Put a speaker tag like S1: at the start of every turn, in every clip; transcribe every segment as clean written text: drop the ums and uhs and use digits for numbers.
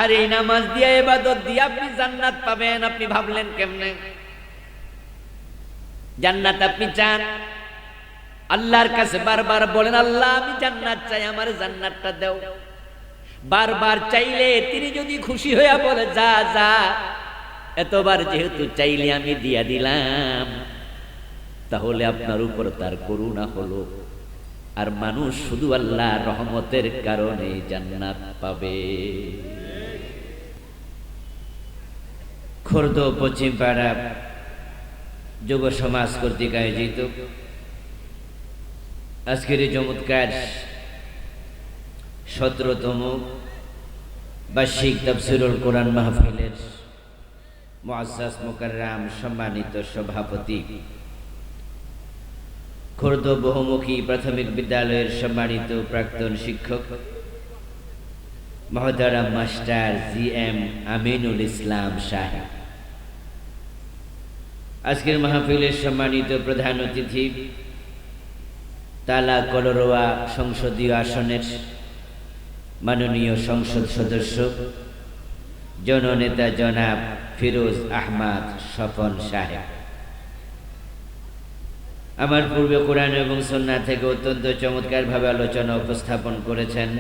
S1: আর এই নামাজ দিয়ে ইবাদত দিয়ে আপনি জান্নাত পাবেন, আপনি ভাবলেন কেমনে? জান্নাত আপনি চান, আল্লাহর কাছে বারবার বলেন, আল্লাহ আমি জান্নাত চাই, আমার জান্নাতটা দাও। বারবার চাইলে তিনি যদি খুশি হইয়া বলে যা যা, এতবার যেহেতু চাইলে আমি দিয়া দিলাম, তাহলে আপনার উপর তার করুণা হলো। আর মানুষ শুধু আল্লাহর রহমতের কারণে জান্নাত পাবে। খোর্দ পশ্চিম পাড়া যুব সমাজ কর্তৃক আয়োজিত আজকের এই চমৎকার 17তম বার্ষিক তাফসীরুল কোরআন মাহফিলের মুআজ্জাজ মুকাররম সম্মানিত সভাপতি, খোর্দ বহুমুখী প্রাথমিক বিদ্যালয়ের সম্মানিত প্রাক্তন শিক্ষক মহতারাম মাস্টার জি.এম. আমিনুল ইসলাম সাহেব, আজকের মাহফিলের সম্মানিত প্রধান অতিথি, তালা কলরোয়া সংসদীয় আসনের মাননীয় সংসদ সদস্য জননেতা জনাব ফিরোজ আহমদ স্বপন সাহেব, আমার পূর্বে কোরআন এবং সুন্নাহ থেকে অত্যন্ত চমৎকারভাবে আলোচনা উপস্থাপন করেছেন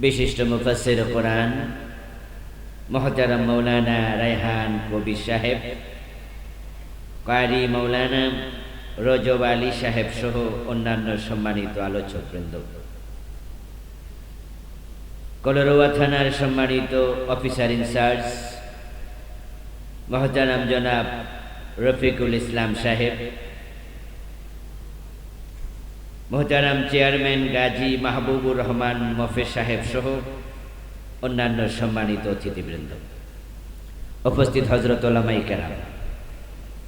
S1: বিশিষ্ট মুফাসসির কোরআন মহতারাম মৌলানা রায়হান কবির সাহেব, কারি মৌলানা রজব আলী সাহেব সহ অন্যান্য সম্মানিত আলোচকবৃন্দ, কলরোয়া থানার সম্মানিত অফিসার ইনচার্জ মহতারাম জনাব রফিকুল ইসলাম সাহেব, মহতারাম চেয়ারম্যান গাজী মাহবুবুর রহমান মফেজ সাহেব সহ অন্যান্য সম্মানিত অতিথিবৃন্দ, উপস্থিত হযরত উলামায়ে কেরাম,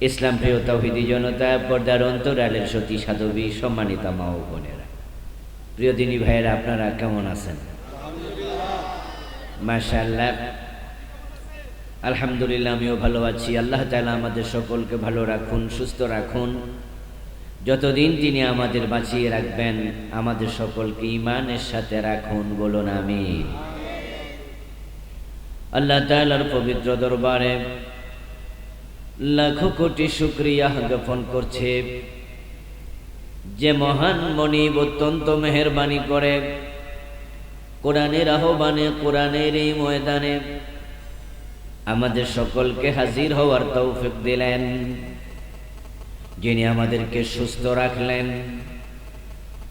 S1: ইসলাম প্রিয় তাওহীদি জনতা, পর্দার অন্তরালের সতী সাধবী, সম্মানিত মা ও বোনেরা, প্রিয় দিনী ভাইয়েরা, আপনারা কেমন আছেন? মাশাআল্লাহ, আলহামদুলিল্লাহ, আমিও ভালো আছি। আল্লাহ তাআলা আমাদের সকলকে ভালো রাখুন, সুস্থ রাখুন। যতদিন তিনি আমাদের বাঁচিয়ে রাখবেন, আমাদের সকলকে ঈমানের সাথে রাখুন, বলুন আমিন। আল্লাহ তাআলার পবিত্র দরবারে লাখো কোটি শুকরিয়া জ্ঞাপন করছে, যে মহান মনিব অত্যন্ত মেহেরবানি করে কোরআনের আহ্বানে, কোরআনের এই ময়দানে আমাদের সকলকে হাজির হওয়ার তৌফিক দিলেন, যিনি আমাদেরকে সুস্থ রাখলেন,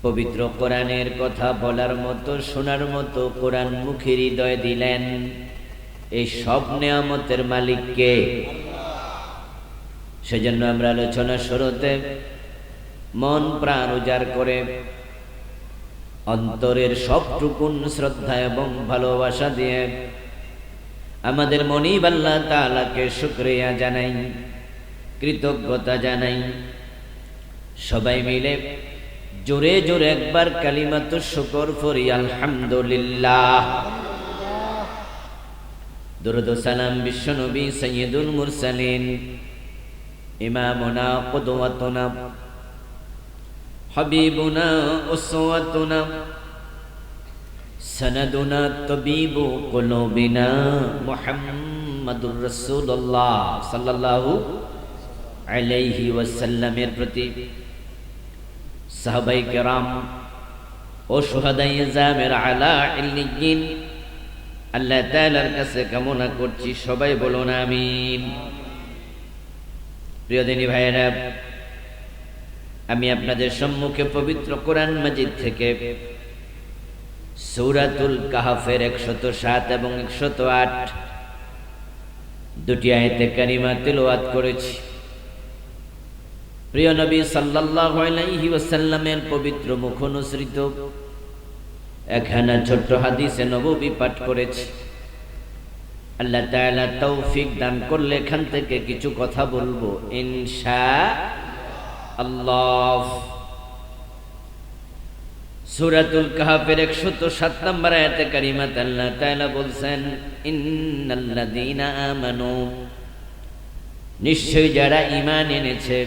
S1: পবিত্র কোরআনের কথা বলার মতো, শোনার মতো কোরআন মুখী হৃদয় দিলেন। এই সব নেয়ামতের মালিক কে? সেজন্য আমরা আলোচনা শুরুতে মন প্রাণ উজাড় করে অন্তরের সবটুকুন শ্রদ্ধা এবং ভালোবাসা দিয়ে আমাদের মনিব আল্লাহ তাআলাকে শুকরিয়া জানাই, কৃতজ্ঞতা জানাই। সবাই মিলে জোরে জোরে একবার কালিমাতু শুকর পড়ি, আলহামদুলিল্লাহ। দরুদ ও সালাম বিশ্বনবী সাইয়্যিদুল মুরসালিন, ইমামুনা কুদওয়াতুনা হাবিবুনা উসওয়াতুনা সনদুনা তাবিবু কুলুবিনা মুহাম্মাদুর রাসূলুল্লাহ সাল্লাল্লাহু আলাইহি ওয়াসাল্লামের প্রতি, সাহাবায়ে কেরাম ও শুহাদায়ে জামের আলা ইল্লিয়িন আল্লাহ তাআলার কাছে কামনা করছি, সবাই বলুন আমিন। প্রিয় দিনী ভাইয়েরা, আমি আপনাদের সম্মুখে পবিত্র কোরআন মাজিদ থেকে সূরাতুল কাহফের 107 এবং 108 দুটি আয়াতে কারিমা তিলাওয়াত করেছি। প্রিয় নবী সাল্লাল্লাহু আলাইহি ওয়াসাল্লামের পবিত্র মুখ অনুসৃত একখানা ছোট্ট হাদিসে নববী পাঠ করেছি। আল্লাহ তাআলা তৌফিক দান করলে এখান থেকে কিছু কথা বলবো ইনশাআল্লাহ। সূরাতুল কাহফের 107 নম্বর আয়াতে কারিমাতে আল্লাহ তাআলা বলছেন, ইন্নাল্লাযীনা আমানু, নিশ্চয় যারা ঈমান এনেছে,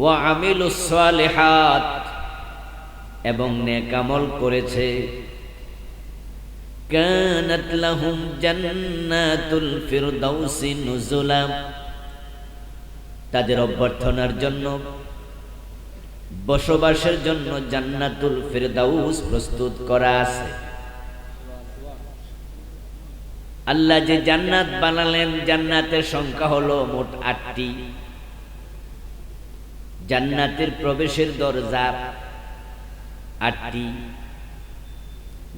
S1: ওয়া আমিলুস সালিহাত, এবং নেক আমল করেছে, কানাত লাহুম জান্নাতুল ফিরদাউসি নুজুলা, তাদের অভ্যর্থনার জন্য, বসবাসের জন্য জান্নাতুল ফিরদাউস প্রস্তুত করা আছে। আল্লাহ যে জান্নাত বানালেন, জান্নাতের সংখ্যা হলো মোট 8টি। জান্নাতের প্রবেশের দরজা 8টি,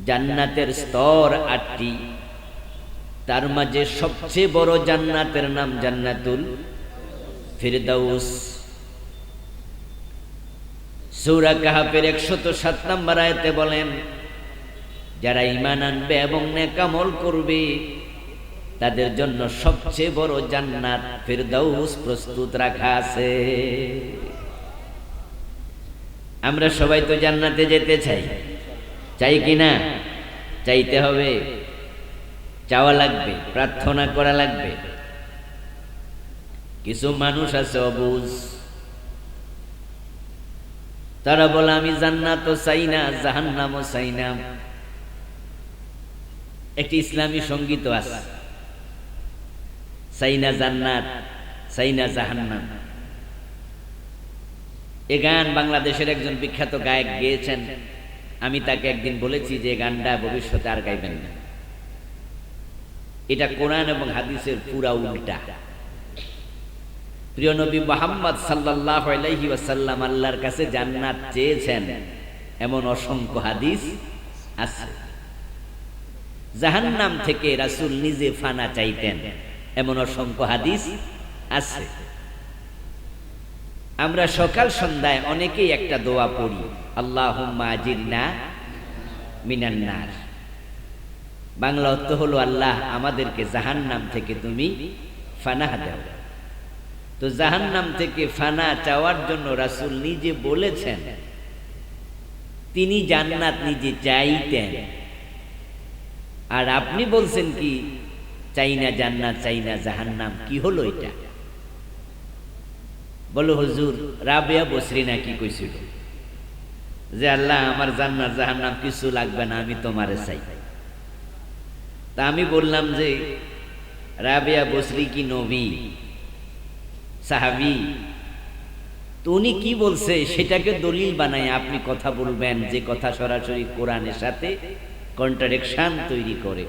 S1: জান্নাতের স্তর 8টি। তার মাঝে সবচেয়ে বড় জান্নাতের নাম জান্নাতুল ফিরদাউস। সূরা কাহফের 107 নম্বর আয়াতে বলেন, যারা ঈমান আনবে এবং নেক আমল করবে তাদের জন্য সবচেয়ে বড় জান্নাত ফিরদাউস প্রস্তুত রাখা আছে। আমরা সবাই তো জান্নাতে যেতে চাই, চাই কি না? চাইতে হবে, চাওয়া লাগবে, প্রার্থনা করা লাগবে। কিছু মানুষ আছে অবুঝ, তারা বলে আমি জান্নাতও চাই না, জাহান্নামও চাই না। একটি ইসলামী সঙ্গীত আছে, চাই না জান্নাত, চাই না জাহান্নাম। এ গান বাংলাদেশের একজন বিখ্যাত গায়ক গেয়েছেন। আমি তাকে একদিন বলেছি যে গানটা ভবিষ্যতে আর গাইবেন না, এটা কোরআন এবং হাদিসের পুরা উল্টা। প্রিয় নবী মুহাম্মদ সাল্লাল্লাহু আলাইহি ওয়াসাল্লাম আল্লাহর কাছে জান্নাত চেয়েছেন এমন অসংখ্য হাদিস আছে। জাহান্নাম থেকে রাসূল নিজে ফানা চাইতেন এমন অসংখ্য হাদিস আছে। আমরা সকাল সন্ধ্যায় অনেকেই একটা দোয়া পড়ি, আল্লাহুম্মা আজিরনা মিনান নার। বাংলা অর্থ হলো, আল্লাহ আমাদেরকে জাহান্নাম থেকে তুমি ফানা দাও। তো জাহান্নাম থেকে ফানা চাওয়ার জন্য রাসূল নিজে বলেছেন, তিনি জান্নাত নিজে চাইতেন। আর আপনি বলছেন কি চাই না জান্নাত, চাই না জাহান্নাম, কি হলো এটা? বলো হুজুর, রাবেয়া বসরি নাকি কইছিল যে আল্লাহ আমার জান্নাত জাহান্নাম কিছু লাগবে না, আমি তোমারে চাই। তা আমি বললাম যে রাবেয়া বসরি কি নবী, সাহাবী? তো উনি কি বলছে সেটাকে দলিল বানায় আপনি কথা বলবেন, যে কথা সরাসরি কোরআনের সাথে কন্ট্রাডিকশন তৈরি করে,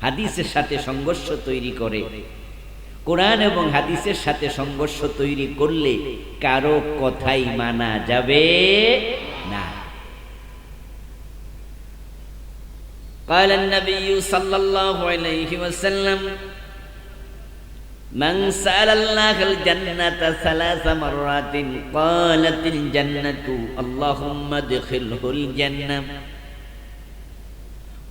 S1: হাদিসের সাথে সংঘর্ষ তৈরি করে। কোরআন এবং হাদিসের সাথে সংঘর্ষ তৈরি করলে কারো কথাই মানা যাবে না। قال النبي صلى الله عليه وسلم من سأل الله الجنة 3 مرات قالت الجنة اللهم ادخله الجنة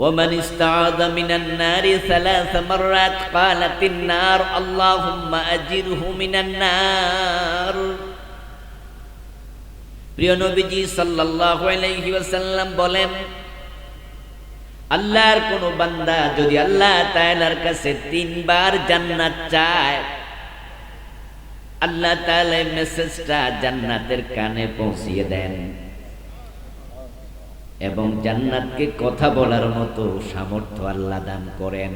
S1: ومن استعاذ من النار 3 مرات قالت النار اللهم أجره من النار। প্রিয় নবীজি সাল্লাল্লাহু আলাইহি ওয়াসাল্লাম বলেন, আল্লাহর কোন বান্দা যদি আল্লাহ তাআলার কাছে 3 বার জান্নাত চায়, আল্লাহ তাআলা মেসেজটা জান্নাতের কানে পৌঁছিয়ে দেন এবং জান্নাতকে কথা বলার মতো সামর্থ্য আল্লাহ দান করেন।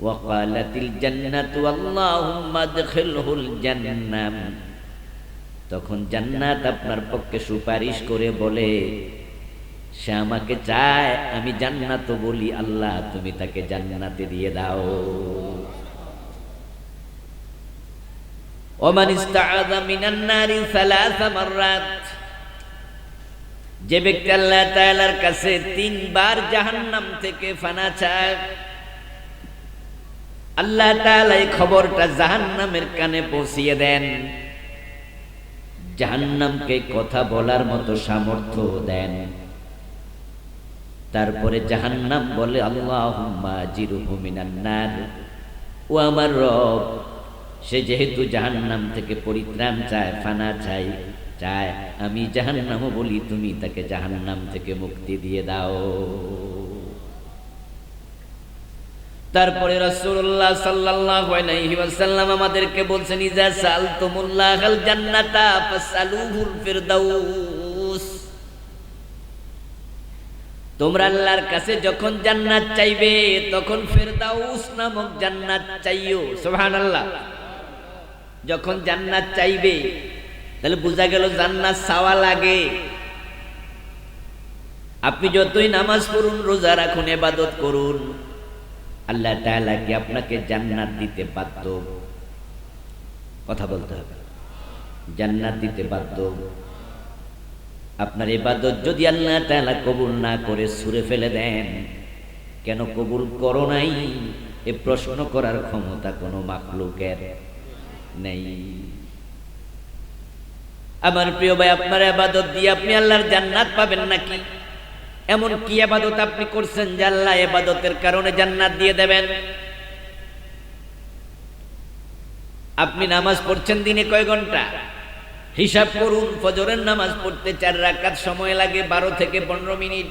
S1: ওয়াকালাতিল জান্নাতু আল্লাহুম্মা আদখিলহুল জান্নাহ, তখন জান্নাত আপনার পক্ষে সুপারিশ করে বলে, সে আমাকে চায়, আমি জান্নাতও বলি, আল্লাহ তুমি তাকে জান্নাতে দিয়ে দাও। ওমান ইস্তাআযা মিনান নারি 3 মাররাত, যে ব্যক্তি আল্লাহ তাআলার কাছে 3 বার জাহান্নাম থেকে ফানা চায়, আল্লাহ তাআলা এই খবরটা জাহান্নামের কানে পৌঁছিয়ে দেন, জাহান্নামকে কথা বলার মতো সামর্থ্য দেন। তারপরে জাহান্নাম বলে, আল্লাহুম্মা আজিরহু মিনান নার, ও আমার রব, সে যেহেতু জাহান্নাম থেকে পরিত্রাণ চায়, ফানা চায়, আমি জাহান্নামও বলি তুমি তাকে জাহান্নাম থেকে মুক্তি দিয়ে দাও। তারপরে রাসূলুল্লাহ সাল্লাল্লাহু আলাইহি ওয়াসাল্লাম আমাদেরকে বলছেন, ইজা সালতুমুল্লাহাল জান্নাতা ফাসআলুহুল ফিরদাউস, তোমরা আল্লাহর কাছে যখন জান্নাত চাইবে তখন ফেরদাউস নামক জান্নাত চাইও। সুবহানাল্লাহ। যখন জান্নাত চাইবে তাহলে বোঝা গেল জান্নাত চাওয়া লাগে। আপনি যতই নামাজ পড়ুন, রোজা রাখুন, ইবাদত করুন, আল্লাহ তাআলা কি আপনাকে জান্নাত দিতে বাধ্য? কথা বলতে হবে। জান্নাত দিতে বাধ্য। আপনার ইবাদত যদি আল্লাহ তাআলা কবুল না করে ছুঁড়ে ফেলে দেন, কেন কবুল করো নাই, এ প্রশ্ন করার ক্ষমতা কোনো মাখলুকের নেই। আমার প্রিয় ভাই, আপনার ইবাদত দিয়ে আপনি আল্লাহর জান্নাত পাবেন নাকি? এমন কি ইবাদত আপনি করছেন যে আল্লাহ ইবাদতের কারণে জান্নাত দিয়ে দেবেন? আপনি নামাজ পড়ছেন দিনে কয় ঘন্টা? হিসাব করুন। ফজরের নামাজ পড়তে 4 রাকাত সময় লাগে 12 থেকে 15 মিনিট।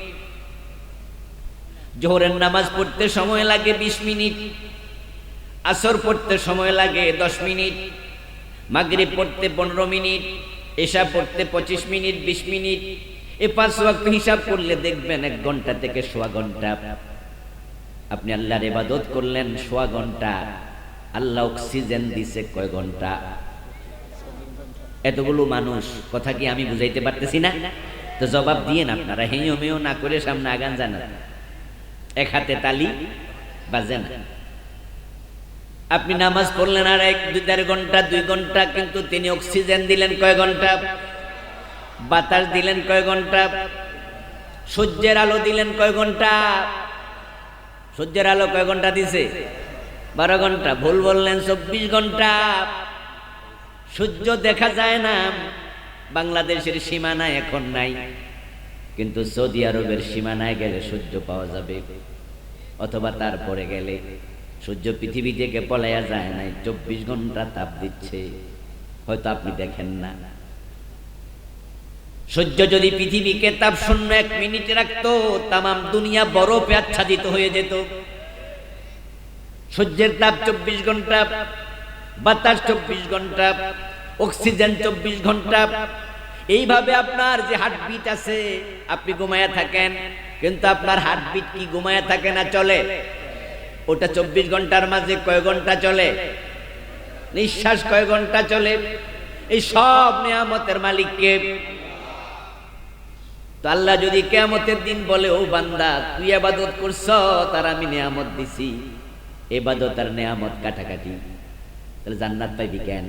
S1: জোহরের নামাজ পড়তে সময় লাগে 20 মিনিট। আসর পড়তে সময় লাগে 10 মিনিট। মাগরিব পড়তে 15 মিনিট। এশা পড়তে 25 মিনিট, 20 মিনিট। এই 5 ওয়াক্ত হিসাব করলে দেখবেন 1 ঘন্টা থেকে সোয়া ঘন্টা আপনি আল্লাহর ইবাদত করলেন। সোয়া ঘন্টা। আল্লাহ অক্সিজেন দিছে কয় ঘন্টা? এতগুলো মানুষ, কথা কি আমি বুঝাইতে পারতেছি না? তো জবাব দিয়েন আপনারা, হেঁয়ো মেয়েও না করে সামনে আগান জানা। এক হাতে তালি বাজে না। আপনি নামাজ পড়লেন আর 1-2 ঘন্টা, 2 ঘন্টা, কিন্তু তিনি অক্সিজেন দিলেন কয় ঘন্টা? বাতাস দিলেন কয় ঘন্টা? সূর্যের আলো দিলেন কয় ঘন্টা? সূর্যের আলো কয় ঘন্টা দিছে? 12 ঘন্টা। ভুল বললেন, 24 ঘন্টা। সূর্য দেখা যায় না। বাংলাদেশের সীমানায় এখন নাই, কিন্তু সৌদি আরবের সীমানায় গেলে সূর্য পাওয়া যাবে, অথবা তারপরে গেলে। সূর্য পৃথিবী থেকে পলাইয়া যায় নাই, 24 ঘন্টা তাপ দিচ্ছে, হয়তো আপনি দেখেন না। সূর্য যদি পৃথিবীকে তাপ শূন্য 1 মিনিট রাখতো, তামাম দুনিয়া বরফে আচ্ছাদিত হয়ে যেত। সূর্যের তাপ 24 ঘন্টা, বাতাস 24 ঘন্টা, অক্সিজেন 24 ঘন্টা। এইভাবে আপনার যে হার্টবিট আছে, আপনি ঘুমায়া থাকেন, কিন্তু আপনার হার্টবিট কি ঘুমায়া থাকে না চলে? ওটা 24 ঘন্টার মাঝে কয় ঘন্টা চলে? নিঃশ্বাস কয় ঘন্টা চলে? এই সব নিয়ামতের মালিক কে? তো আল্লাহ যদি কিয়ামতের দিন বলে, ও বান্দা তুই ইবাদত করছ, তার আমি নিয়ামত দিছি, ইবাদত আর নিয়ামত কাটাকাটি, তাহলে জান্নাত পাইবি কেন?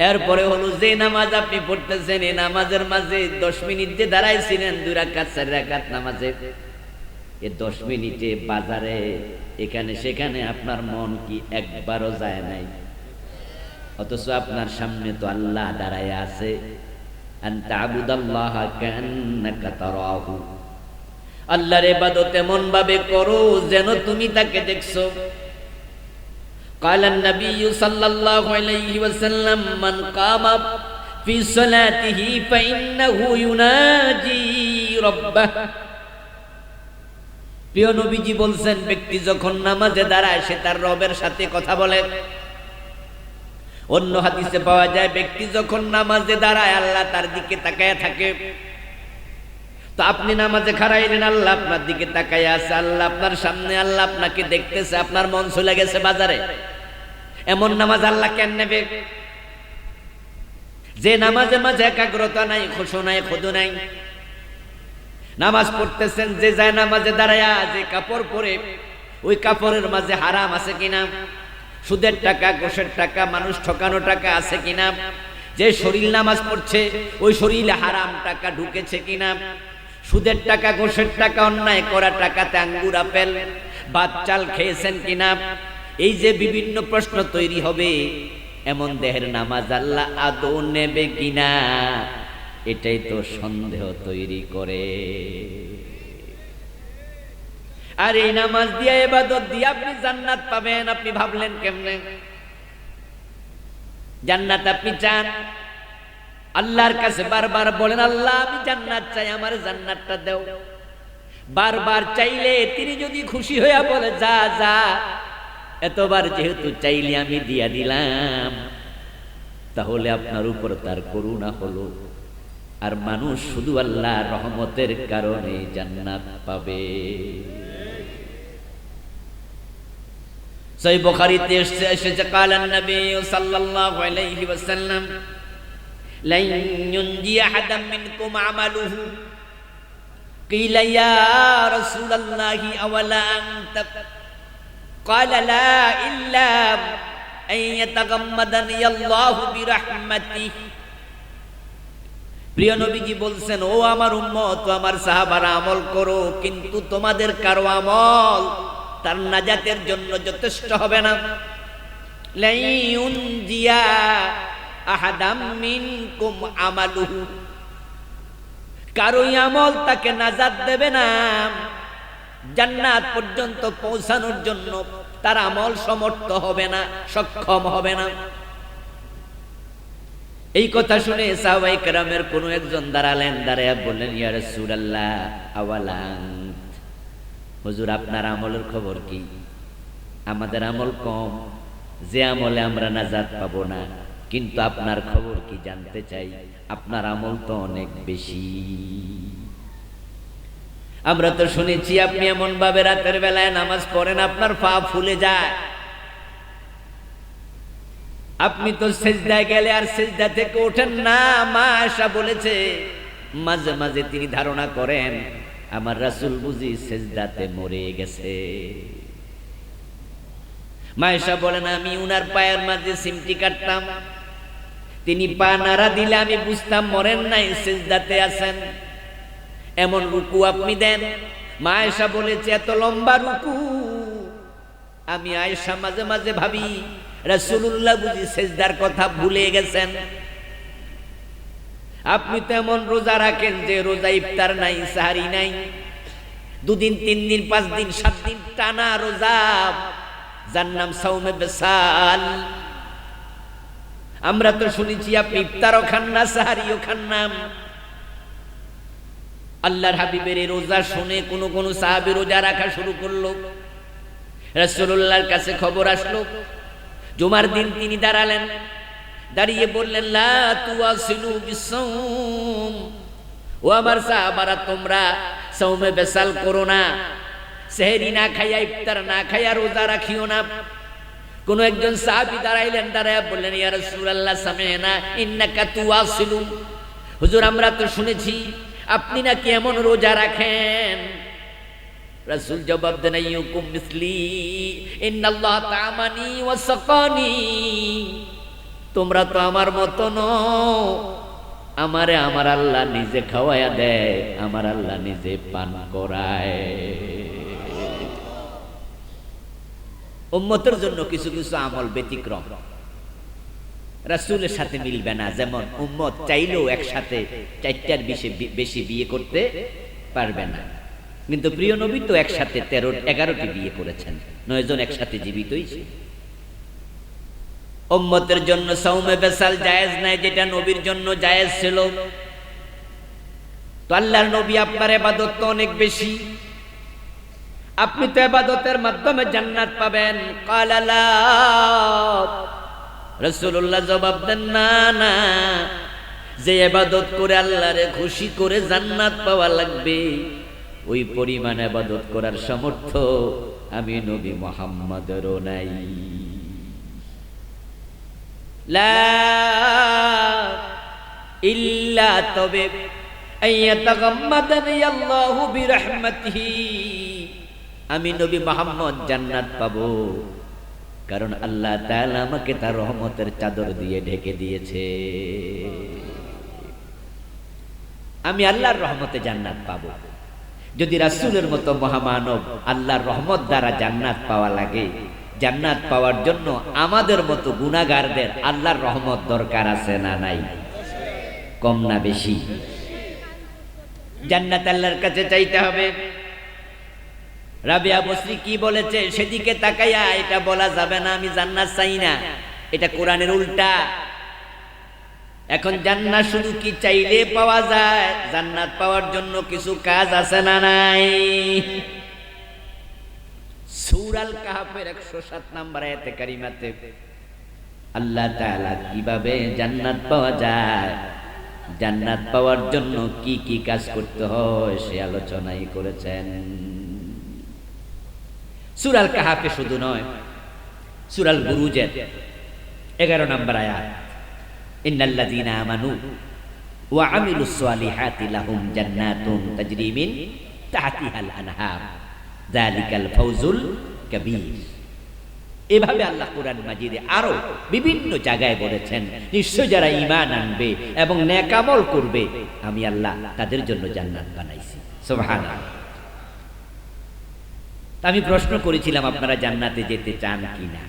S1: এরপরে হলো যে নামাজ আপনি পড়তেছেন, এই নামাজের মাঝে 10 মিনিট যে দাঁড়াইছিলেন 2 রাকাত 4 রাকাত নামাজে, এই 10 মিনিটে বাজারে এখানে সেখানে আপনার মন কি একবারও যায় নাই? অথচ আপনার সামনে তো আল্লাহ দাঁড়ায় আছে। আনতা আবুদাল্লাহা কান্নাকা তারাহু। আল্লাহর ইবাদত এমন ভাবে করো যেন তুমি তাকে দেখছো। قال النبي صلى الله عليه وسلم من قام في صلاته فإنه يناجي ربه। প্রিয় নবীজি বলছেন, ব্যক্তি যখন নামাজে দাঁড়ায় সে তার রবের সাথে কথা বলে। অন্য হাদিসে পাওয়া যায়, ব্যক্তি যখন নামাজে দাঁড়ায় আল্লাহ তার দিকে তাকায়া থাকে। তো আপনি নামাজে খাড়াইলেন, আল্লাহ আপনার দিকে তাকায়া আছে, আল্লাহ আপনার সামনে, আল্লাহ আপনাকে দেখতেছে, আপনার মন চলে গেছে বাজারে। এমন নামাজ আল্লাহ কেন নেবে? যে নামাজে মাঝে একাগ্রতা নাই, খুশু নাই, খুদু নাই। নামাজ পড়তেছেন, যে যায় নামাজে দাঁড়ায়া যে কাপড় পরে, ওই কাপড়ের মাঝে হারাম আছে কিনা, সুদের টাকা, ঘুষের টাকা, মানুষ ঠকানো টাকা আছে কিনা, যে শরীর নামাজ পড়ছে ওই শরীরে হারাম টাকা ঢুকেছে কিনা, সুদের টাকা, ঘুষের টাকা, অন্যায় করা টাকাতে আঙ্গুর আপেল ভাত চাল খেয়েছেন কিনা, এই যে বিভিন্ন প্রশ্ন তৈরি হবে, এমন দেহের নামাজ আল্লাহ আদৌ নেবে কিনা, এটাই তো সন্দেহ তৈরি করে। আর এই নামাজ দিয়ে, ইবাদত দিয়ে আপনি জান্নাত পাবেন, আপনি ভাবলেন কেমনে? জান্নাত আপনি চান, আল্লাহর কাছে বারবার বলেন, আল্লাহ আমি জান্নাত চাই, আমার জান্নাতটা দাও। বারবার চাইলে তিনি যদি খুশি হইয়া বলে যা যা, এতবার যেহেতু চাইলে আমি দিয়া দিলাম, তাহলে আপনার উপর তার করুণা হলো। আর মানুষ শুধু আল্লাহর রহমতের কারণে জান্নাত পাবে। সহিহ বুখারীতে এসেছে কালান নবী সাল্লাল্লাহু আলাইহি ওয়াসাল্লাম লান ইউনজি আহাদাম মিনকুম আমালুহু কিলা ইয়া রাসূলুল্লাহি আওয়ালা আনতা ক্বালা লা ইল্লা আন ইয়াতাগাম্মাদানি আল্লাহু বিরাহমাতিহি। প্রিয় নবীজি বলছেন, ও আমার উম্মত, ও আমার সাহাবারা, আমল করো, কিন্তু তোমাদের কারো আমল তার নাজাতের জন্য যথেষ্ট হবে না। লা ইউনজিয়া আহাদাম মিনকুম আমালুহু, কারোই আমল তাকে নাজাত দেবে না, জান্নাত পর্যন্ত পৌঁছানোর জন্য তার আমল সমর্থ হবে না, সক্ষম হবে না। এই কথা শুনে সাহাবায়ে কেরামের কোন একজন দাঁড়ালেন, দাঁড়ায়া বললেন, ইয়া রাসূলুল্লাহ আওয়ালা আনত, হুজুর আপনার আমলের খবর কি? আমাদের আমল কম, যে আমলে আমরা নাজাত পাবো না, কিন্তু আপনার খবর কি জানতে চাই, আপনার আমল তো অনেক বেশি। আমরা তো শুনেছি আপনি এমন ভাবে রাতের বেলায় নামাজ পড়েন আপনার পা ফুলে যায়, আপনি তো সিজদায় গেলে আর সিজদা থেকে ওঠেন না। মা আয়েশা বলেছে মাঝে মাঝে তিনি ধারণা করেন আমার রাসূল বুঝি সিজদাতে মরে গেছে। মা আয়েশা বলেন, আমি উনার পায়ের মাঝে সিমটি কাটতাম, তিনি পা নাড়া দিলে আমি বুঝতাম মরেন নাই, সিজদাতে আছেন। এমন রুকু আপনি দেন। মা আয়েশা বলেছে এত লম্বা রুকু, আমি আয়েশা মাঝে মাঝে ভাবি রাসূলুল্লাহ বুঝি সিজদার কথা ভুলে গেছেন। আপনি তো এমন রোজা রাখেন যে রোজা ইফতার নাই, সাহারি নাই, 2 দিন 3 দিন 5 দিন 7 দিন টানা রোজা, যার নাম সাওমে বিসাল। আমরা তো শুনেছি আপনি ইফতারও খান না, সাহারিও খান না। আল্লাহর হাবিবের এই রোজা শুনে কোন কোন সাহাবী রোজা রাখা শুরু করলো। রাসূলুল্লাহর কাছে খবর আসলো, জুমার দিন তিনি দাঁড়ালেন, দাঁড়িয়ে বললেন, লা তুওয়াসিলু বিসসাওম, ও আমার সাহাবারা তোমরা সাওমে বিসাল করো না, সেহরি না খাইয়া ইফতার না খাইয়া রোজা রাখিও না। কোন একজন সাহাবী দাঁড়াইলেন, দাঁড়ায়া বললেন, ইয়া রাসূলুল্লাহ সামি'না ইন্নাকা তুওয়াসিলু, হুজুর আমরা তো শুনেছি আপনি নাকি এমন রোজা রাখেন। রাসূল জবাব দেন, আইয়ুকুম মিসলি ইন্নাল্লাহ তা'মানি ওয়া সাকানি, তোমরা তো আমার মত নও, আমারে আমার আল্লাহ নিজে খাওয়ায়া দেয়, আমার আল্লাহ নিজে পান করায়। উম্মতের জন্য কিছু কিছু আমল ব্যতিক্রম, রাসূলের সাথে মিলবে না। যেমন উম্মত চাইলেও একসাথে 4টার বেশি বিয়ে করতে পারবে না, কিন্তু প্রিয় নবী তো একসাথে 11টি বিয়ে করেছেন, 9 জন একসাথে জীবিতই ছিল। উম্মতের জন্য সাওমে বিসাল জায়েজ নাই, যেটা নবীর জন্য জায়েজ ছিল। তো আল্লাহর নবী আপনার ইবাদত তো অনেক বেশি, আপনি তো ইবাদতের মাধ্যমে জান্নাত পাবেন। ক্বালা লা, রাসূলুল্লাহ জবাব দেন, না না, যে ইবাদত করে আল্লাহরে খুশি করে জান্নাত পাওয়া লাগবে, ওই পরিমাণ ইবাদত করার সামর্থ্য আমি নবী মুহাম্মদেরও নাই। লা ইল্লা, তবে আইয়াতাগাম্মাদানি আল্লাহু বিরহমাতিহি, আমি নবী মুহাম্মদ জান্নাত পাবো কারণ আল্লাহ তাআলা আমাকে তার রহমতের চাদর দিয়ে ঢেকে দিয়েছে। আমি আল্লাহর রহমতে জান্নাত পাবো। যদি রাসূলের মতো মহামানব আল্লাহর রহমত দ্বারা জান্নাত পাওয়া লাগে, জান্নাত পাওয়ার জন্য আমাদের মতো গুনাহগারদের আল্লাহর রহমত দরকার আছে না নাই? কম না বেশি? জান্নাত আল্লাহর কাছে চাইতে হবে। রাবিয়া বসরি কি বলেছে, সেদিকে তাকাইয়া এটা বলা যাবে না আমি জান্নাত চাই না, এটা কোরআনের উল্টা। এখন জান্নাত শুধু কি চাইলে পাওয়া যায়? জান্নাত পাওয়ার জন্য কিছু কাজ আছে না নাই? সূরা আল কাহফের 107 নম্বর আয়াতে কারিমাতে আল্লাহ তাআলা কিভাবে জান্নাত পাওয়া যায় জান্নাত পাওয়ার জন্য কি কি কাজ করতে হয় সে আলোচনাই করেছেন। সূরা আল কাহাফে শুধু নয়, সূরা আল বুরুজের 11 নম্বর আয়াত, ইন্নাল্লাযীনা আমানু ওয়া আমিলুস সালিহাতি লাহুম জান্নাতুন তাজরি মিন তাহতিহাল আনহার যালিকাল ফাওজুল কাবীর। এভাবে আল্লাহ কোরআন মাজিদে আরো বিভিন্ন জায়গায় বলেছেন, নিশ্চয় যারা ঈমান আনবে এবং নেক আমল করবে আমি আল্লাহ তাদের জন্য জান্নাত বানাইছি। সুবহানাল্লাহ। আমি প্রশ্ন করেছিলাম আপনারা জান্নাতে যেতে চান কিনা,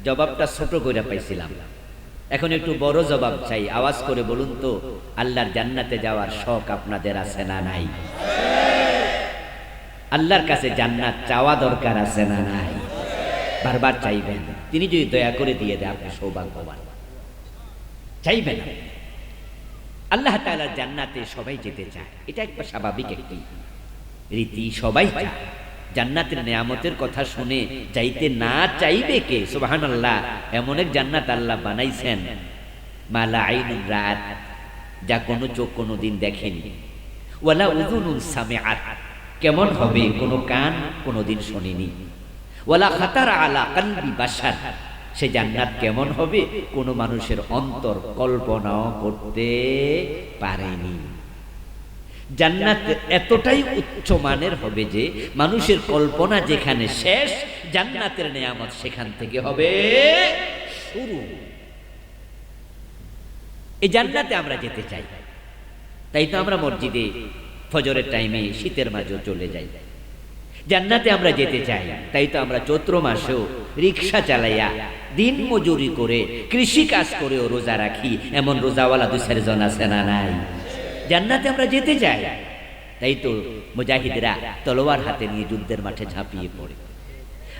S1: জবাবটা ছোট করে পাইছিলাম। এখন একটু বড় জবাব চাই, আওয়াজ করে বলুন তো, আল্লাহর জান্নাতে যাওয়ার শখ আপনাদের আছে না নাই? আল্লাহর কাছে জান্নাত চাওয়া দরকার আছে না নাই? বারবার চাইবেন, তিনি যদি দয়া করে দিয়ে দেয় আপনি সৌভাগ্যবান। চাইবেন, আল্লাহ তাআলার জান্নাতে সবাই যেতে চায়, এটা একটা স্বাভাবিক একটি রীতি, সবাই চায়। জান্নাতের নিয়ামতের কথা শুনে যাইতে না চাইবে কে? সুবহানাল্লাহ। এমন এক জান্নাত আল্লাহ বানাইছেন, মা লা আইনুন রাআত, যা কোনো চোখ কোনোদিন দেখেনি, ওয়ালা উযুনুন সামিআত, কেমন হবে কোনো কান কোনোদিন শোনেনি, ওয়ালা খাতারা আলা কলবি বাশার, সে জান্নাত কেমন হবে কোনো মানুষের অন্তর কল্পনাও করতে পারেনি। জান্নাত এতটাই উচ্চ মানের হবে যে মানুষের কল্পনা যেখানে শেষ, জান্নাতের নিয়ামত সেখান থেকে হবে শুরু। এই জান্নাতে আমরা যেতে চাই, তাই তো আমরা মসজিদে ফজরের টাইমে শীতের মাঝেও চলে যাই। জান্নাতে আমরা যেতে চাই, তাই তো আমরা চৈত্র মাসেও রিক্সা চালাইয়া দিন মজুরি করে কৃষি কাজ করেও রোজা রাখি। এমন রোজাওয়ালা 2-4 জন আছে না নাই? জান্নাতে আমরা যেতে চাই, তাই তো মুজাহিদরা তলোয়ার হাতে নিয়ে যুদ্ধের মাঠে ঝাঁপিয়ে পড়ে।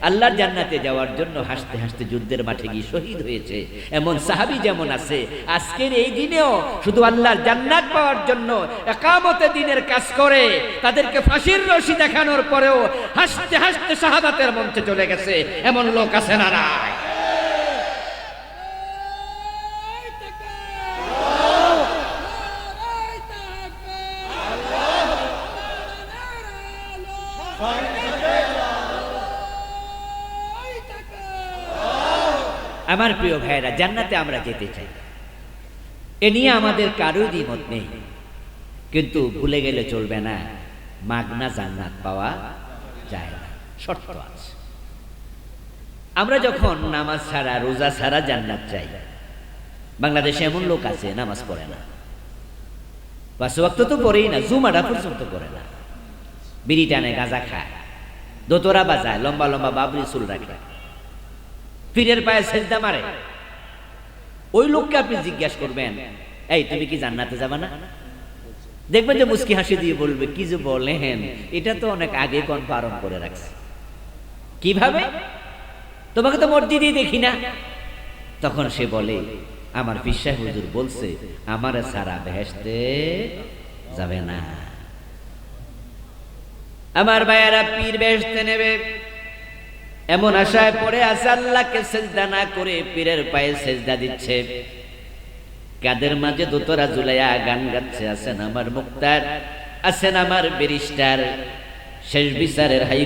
S1: আল্লাহর জান্নাতে যাওয়ার জন্য হাসতে হাসতে যুদ্ধের মাঠে গিয়ে শহীদ হয়েছে এমন সাহাবী যেমন আছে, আজকের এই দিনেও শুধু আল্লাহর জান্নাত পাওয়ার জন্য ইকামতে দ্বীনের কাজ করে, তাদেরকে ফাঁসির রশি দেখানোর পরেও হাসতে হাসতে শাহাদাতের মঞ্চে চলে গেছে এমন লোক আছে না নাই? আমার প্রিয় ভাইরা, জান্নাতে আমরা যেতে চাই, এ নিয়ে আমাদের কারোর দ্বিমত নেই, কিন্তু ভুলে গেলে চলবে না, মাগনা জান্নাত পাওয়া যায় না, শর্ত আছে। আমরা যখন নামাজ ছাড়া রোজা ছাড়া জান্নাত চাই, বাংলাদেশে এমন লোক আছে নামাজ পড়ে না, 5 ওয়াক্ত তো পড়েই না, জুমাটা পর্যন্ত পড়ে না, বিড়ি টানে, গাঁজা খায়, দোতরা বাজায়, লম্বা লম্বা বাবরি চুল রাখে, পীরের পায়ে সেজদা মারে। ওই লোককে আপনি জিজ্ঞাসা করবেন, এই তুমি কি জান্নাতে যাবা না? দেখবেন যে মুস্কি হাসি দিয়ে বলবে, কি যে বলেন, এটা তো অনেক আগে কনফার্ম করে রাখছে। কিভাবে? তোমাকে তো মসজিদেই দেখি না। তখন সে বলে, আমার পীর সাহেব হুজুর বলছে আমার সারা বেহেশতে যাবে না। আমার ভাইয়ারা, পীর বেহেশতে নেবে এমন আশায় পড়ে আছে, আল্লাহকে সেজদা না করে পীরের পায়ে সেজদা দিচ্ছে, কাদের মাঝে দোতরা ঝুলাইয়া গান গাচ্ছে। আছেন আমার মুক্তার, আছেন আমার ব্যারিস্টার, শেষ বিচারের হাই